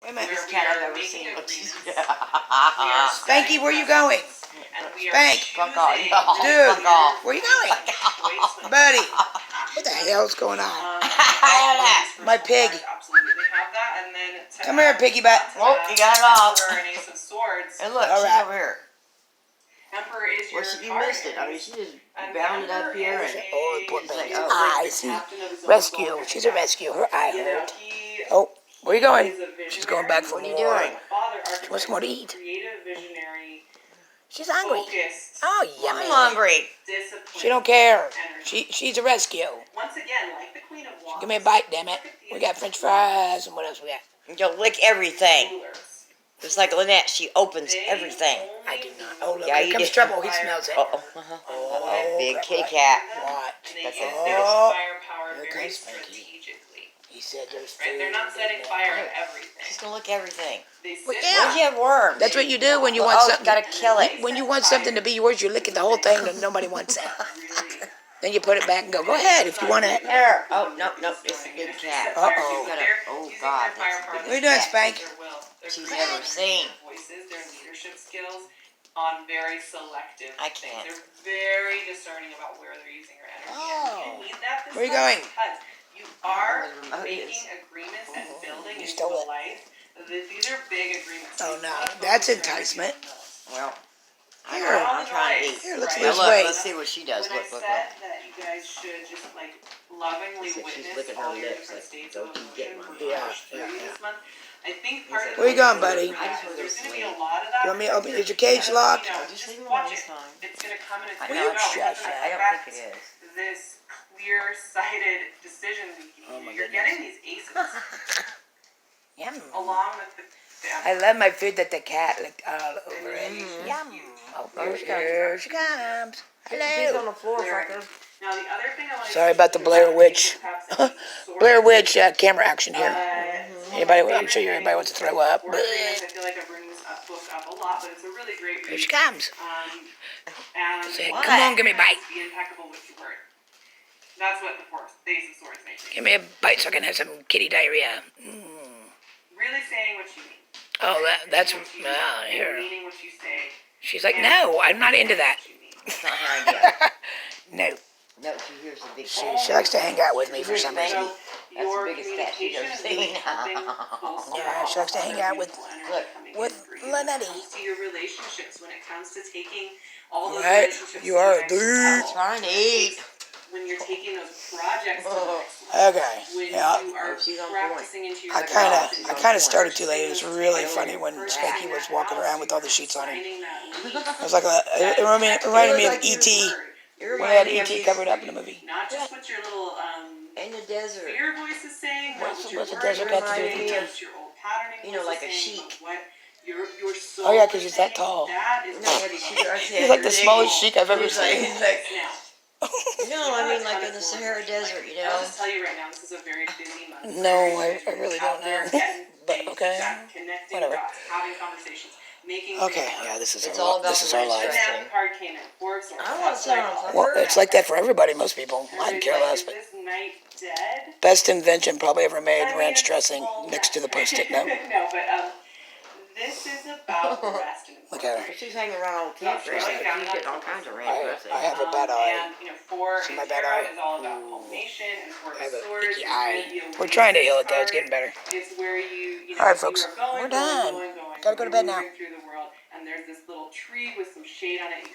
Wait a minute. This cat I've ever seen. Spanky, where you going? Spank. Fuck off. Dude, Fuck off. where you going? Buddy, what the hell's going on? My pig. Come here, piggy butt. Oh, you got it off. And look, All she's right. over here. Emperor is your You missed it. I mean, she just bounded up here and... Oh, poor baby. Oh. I see. Rescue. She's a rescue. Her eye hurt. Oh, where you going? She's going back for What are more. you doing? She wants more to eat. She's hungry. Oh, yummy. I'm hungry. She don't care. She's a rescue. Once again, like the Queen of Wands. Give me a bite, damn it. We got French fries and what else we got? You'll lick everything. Just like Lynette, she opens everything. I do not. Oh, look, Yeah, here you comes did. trouble. He smells it. Oh, big kitty crap. cat. What? That's Oh, firepower here very comes Spanky. strategically. He said there's Right? food. They're not setting fire to everything. She's gonna lick everything. They Well, sit yeah. Where'd you have worms? That's what you do when you want Oh, something. gotta kill it. When you want something to be yours, you lick it the whole thing and nobody wants it. Then you put it back and go ahead if you want it. There. Oh, no, it's a big cat. Uh-oh. She's got a- oh, God. What are you doing, Spank? She's never seen. Voices, their leadership skills on very selective I things. can't. They're very discerning about where they're using their energy. Oh. And you need that this Where you time going? because you are Oh, it making is. agreements and building You into stole a it. life. These are big agreements. Oh, You no. wanna That's focus your enticement. energy on those. Well, Here. I'm trying to eat. Here, let's Right. lose Now, look, weight. let's see what she does. When Look, I look, said look. that you guys should just like lovingly She's witness licking her all your lips, different like, states don't of you emotion get one. we're Yeah, gonna push through yeah, you yeah. this month. I think part of Where you going, buddy? I just wanna go to there's gonna be sleep. a lot of that. You want me to open? Is your cage locked? Just leave Just it watch alone it. this time. It's gonna come and it's I gonna know go. it's shut, It's shut. gonna I don't think affect it is. this clear-sighted decision making. Oh, my You're goodness. getting these aces Yum. along with the I love my food that the cat licked all over it. Yum. Oh, here she comes. She's Hello. on the floor, fucker. Now the other thing I want to Sorry about the Blair Witch. Blair Witch camera action here. Anybody? I'm sure everybody wants to throw up. I feel like I bring this book up a lot, but it's a really great read. Here she comes. And Say, What? come on, give me a bite. be impeccable with your word. That's what the Ace of Swords makes. Give me a bite so I can have some kitty diarrhea. Really saying what you mean. Oh, that's What you ah, mean, here. meaning what you say. She's like, no, I'm not into that. What you mean. It's not her idea. No, No, she hears the big she likes to hang out with me for some reason. So That's the your biggest cat she's ever communication is seen. really helping bolster Yeah, she likes to hang out with Look, Lynette. to your relationships when it comes to taking all those Right, relationships you to are a the next dude. level. Trying to eat. When you're taking those projects to the next level. Okay, When yeah. you are She's on practicing into your I kind of started too late. It was really funny when Spanky was walking around with all the sheets on him. It was like it reminded me of E.T. You're We had reminding me of E.T. these- covered up in the movie. Not just what your little in the desert. fear voice is saying, but What's what your the word desert got to do with is it? saying, what your old patterning You know, voice like is a saying, sheik. but what your soul Oh, yeah, is 'cause he's that saying, tall. That is No, what is she? He's like the smallest sheik I've ever He's like, seen. he's like, now. no, I mean like in the Sahara Desert, you know. I'll just tell you right now, this is a very busy month. No, I really don't Out there know. getting But things okay, done, connecting whatever. dots, having conversations, making Okay, things yeah, work. this is It's our all about this is the our right life. stress. That card came in. Four of Swords. I want That's to sit what I on call it. Well, it's like that for everybody, most people. I Everybody's care like, less, is but this knight dead? best invention probably ever made, I mean, ranch it's dressing all next to the rest. post-it note. No, but this is about the rest and Look at her. She's hanging around old camp She's She's like, getting all kinds of ranch dressing. I have a bad eye. And, four See in my bad tarot eye? is all about culmination, and four I have of a swords icky is eye. really the We're trying to heal it, though. awakening It's getting better. part. It's where you All right, you folks. are going, We're done. going. Gotta go to You're bed now. moving through the world, and there's this little tree with some shade on it. You